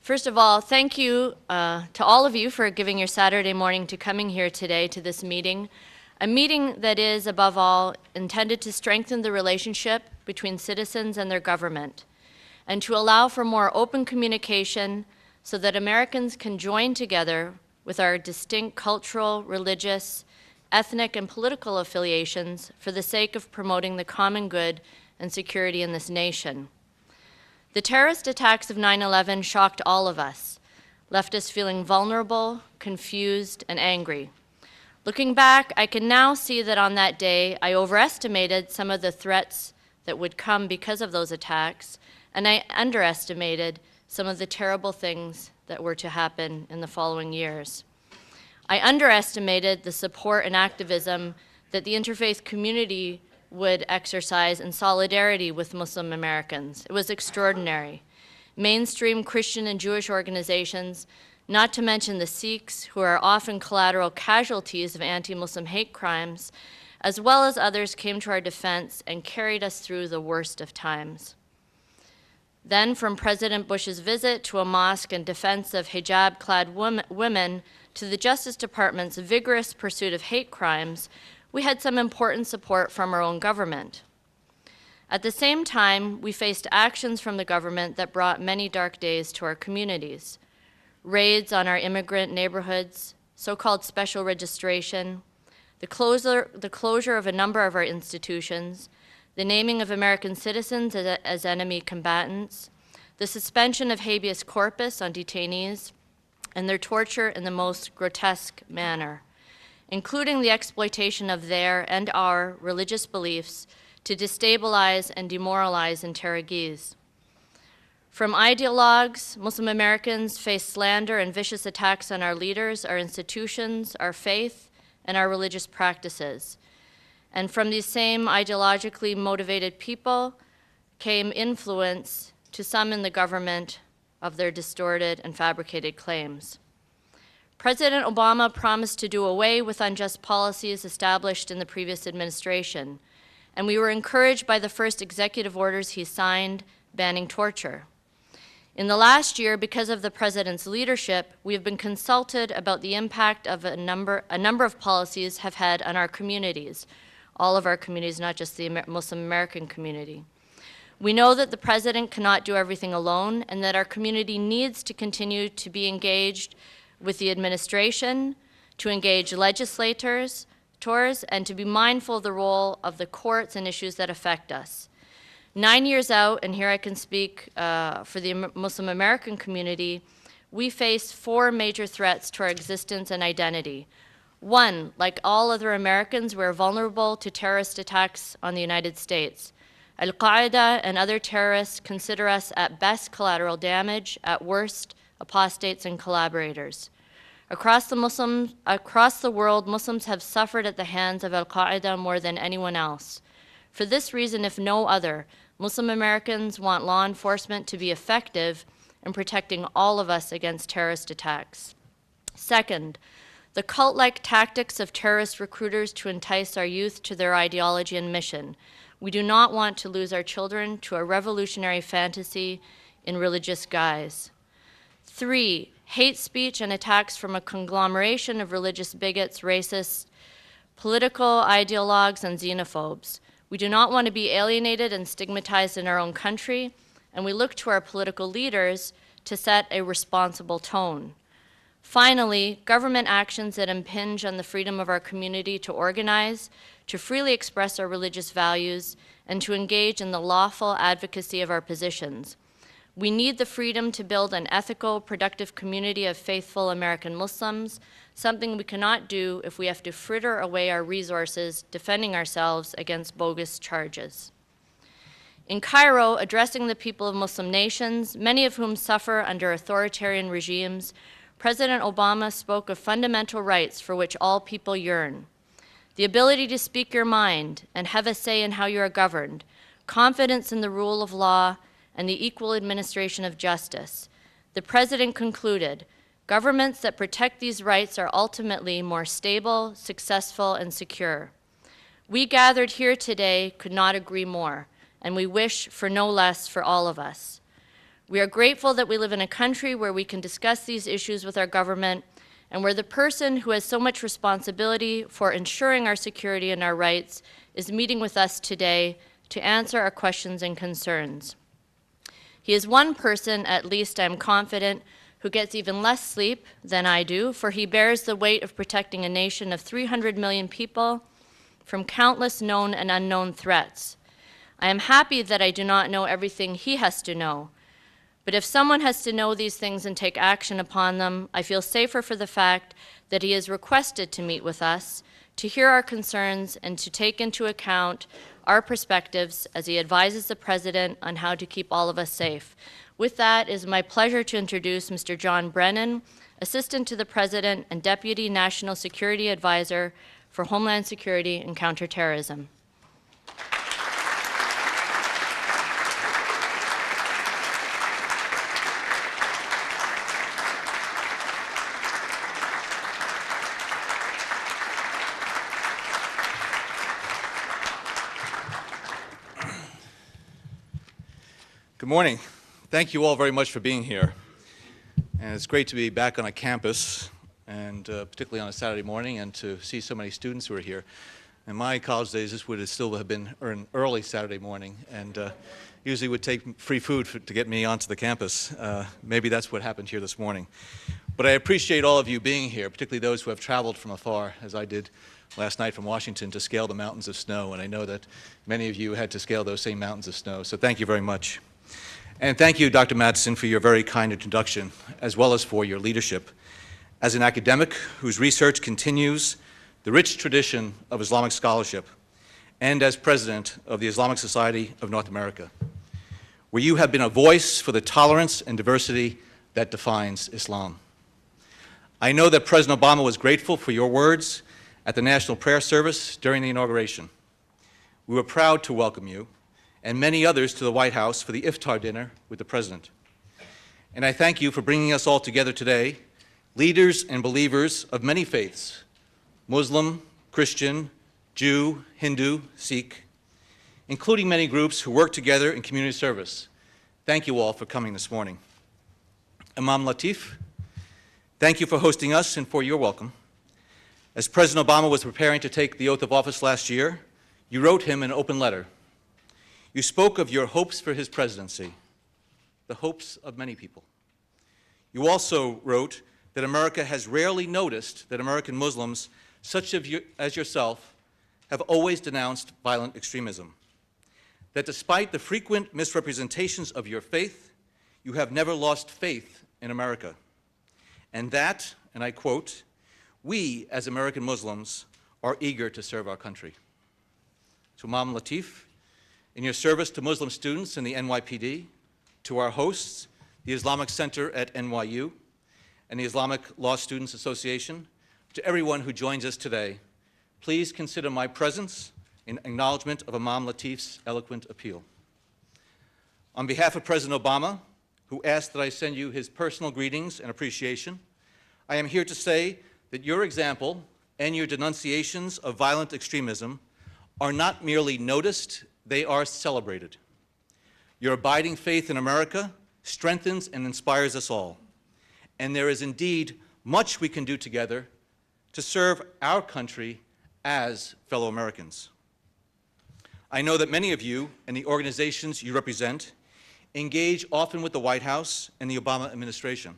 First of all, thank you to all of you for giving your Saturday morning to coming here today to this meeting, a meeting that is, above all, intended to strengthen the relationship between citizens and their government, and to allow for more open communication so that Americans can join together with our distinct cultural, religious, ethnic, and political affiliations for the sake of promoting the common good and security in this nation. The terrorist attacks of 9/11 shocked all of us, left us feeling vulnerable, confused, and angry. Looking back, I can now see that on that day, I overestimated some of the threats that would come because of those attacks, and I underestimated some of the terrible things that were to happen in the following years. I underestimated the support and activism that the interfaith community would exercise in solidarity with Muslim Americans. It was extraordinary. Mainstream Christian and Jewish organizations, not to mention the Sikhs, who are often collateral casualties of anti-Muslim hate crimes, as well as others, came to our defense and carried us through the worst of times. Then, from President Bush's visit to a mosque in defense of hijab-clad women to the Justice Department's vigorous pursuit of hate crimes, we had some important support from our own government. At the same time, we faced actions from the government that brought many dark days to our communities. Raids on our immigrant neighborhoods, so-called special registration, the closure of a number of our institutions, the naming of American citizens as enemy combatants, the suspension of habeas corpus on detainees, and their torture in the most grotesque manner, including the exploitation of their and our religious beliefs to destabilize and demoralize interrogees. From ideologues, Muslim Americans face slander and vicious attacks on our leaders, our institutions, our faith, and our religious practices. And from these same ideologically motivated people came influence to some in the government of their distorted and fabricated claims. President Obama promised to do away with unjust policies established in the previous administration, and we were encouraged by the first executive orders he signed banning torture. In the last year, because of the President's leadership, we have been consulted about the impact of a number of policies have had on our communities, all of our communities, not just the Muslim American community. We know that the President cannot do everything alone, and that our community needs to continue to be engaged with the administration, to engage legislators, and to be mindful of the role of the courts and issues that affect us. 9 years out, and here I can speak for the Muslim American community, we face 4 major threats to our existence and identity. 1, like all other Americans, we're vulnerable to terrorist attacks on the United States. Al-Qaeda and other terrorists consider us at best collateral damage, at worst apostates and collaborators. Across the world, Muslims have suffered at the hands of Al-Qaeda more than anyone else. For this reason, if no other, Muslim Americans want law enforcement to be effective in protecting all of us against terrorist attacks. Second, the cult-like tactics of terrorist recruiters to entice our youth to their ideology and mission. We do not want to lose our children to a revolutionary fantasy in religious guise. 3, hate speech and attacks from a conglomeration of religious bigots, racists, political ideologues, and xenophobes. We do not want to be alienated and stigmatized in our own country, and we look to our political leaders to set a responsible tone. Finally, government actions that impinge on the freedom of our community to organize, to freely express our religious values, and to engage in the lawful advocacy of our positions. We need the freedom to build an ethical, productive community of faithful American Muslims, something we cannot do if we have to fritter away our resources defending ourselves against bogus charges. In Cairo, addressing the people of Muslim nations, many of whom suffer under authoritarian regimes, President Obama spoke of fundamental rights for which all people yearn: the ability to speak your mind and have a say in how you are governed, confidence in the rule of law, and the equal administration of justice. The President concluded, governments that protect these rights are ultimately more stable, successful, and secure. We gathered here today could not agree more, and we wish for no less for all of us. We are grateful that we live in a country where we can discuss these issues with our government and where the person who has so much responsibility for ensuring our security and our rights is meeting with us today to answer our questions and concerns. He is one person, at least I'm confident, who gets even less sleep than I do, for he bears the weight of protecting a nation of 300 million people from countless known and unknown threats. I am happy that I do not know everything he has to know, but if someone has to know these things and take action upon them, I feel safer for the fact that he has requested to meet with us, to hear our concerns, and to take into account our perspectives as he advises the President on how to keep all of us safe. With that, it is my pleasure to introduce Mr. John Brennan, Assistant to the President and Deputy National Security Advisor for Homeland Security and Counterterrorism. Good morning. Thank you all very much for being here. And it's great to be back on a campus, and particularly on a Saturday morning, and to see so many students who are here. In my college days, this would have still have been an early Saturday morning, and usually would take free food to get me onto the campus. Maybe that's what happened here this morning. But I appreciate all of you being here, particularly those who have traveled from afar, as I did last night from Washington, to scale the mountains of snow. And I know that many of you had to scale those same mountains of snow, so thank you very much. And thank you, Dr. Mattson, for your very kind introduction, as well as for your leadership. As an academic whose research continues the rich tradition of Islamic scholarship, and as president of the Islamic Society of North America, where you have been a voice for the tolerance and diversity that defines Islam. I know that President Obama was grateful for your words at the National Prayer Service during the inauguration. We were proud to welcome you and many others to the White House for the iftar dinner with the President. And I thank you for bringing us all together today, leaders and believers of many faiths, Muslim, Christian, Jew, Hindu, Sikh, including many groups who work together in community service. Thank you all for coming this morning. Imam Latif, thank you for hosting us and for your welcome. As President Obama was preparing to take the oath of office last year, you wrote him an open letter. You spoke of your hopes for his presidency, the hopes of many people. You also wrote that America has rarely noticed that American Muslims, such as yourself, have always denounced violent extremism. That despite the frequent misrepresentations of your faith, you have never lost faith in America. And that, and I quote, "We as American Muslims are eager to serve our country." To Imam Latif, in your service to Muslim students in the NYPD, to our hosts, the Islamic Center at NYU, and the Islamic Law Students Association, to everyone who joins us today, please consider my presence in acknowledgement of Imam Latif's eloquent appeal. On behalf of President Obama, who asked that I send you his personal greetings and appreciation, I am here to say that your example and your denunciations of violent extremism are not merely noticed, they are celebrated. Your abiding faith in America strengthens and inspires us all. And there is indeed much we can do together to serve our country as fellow Americans. I know that many of you and the organizations you represent engage often with the White House and the Obama administration.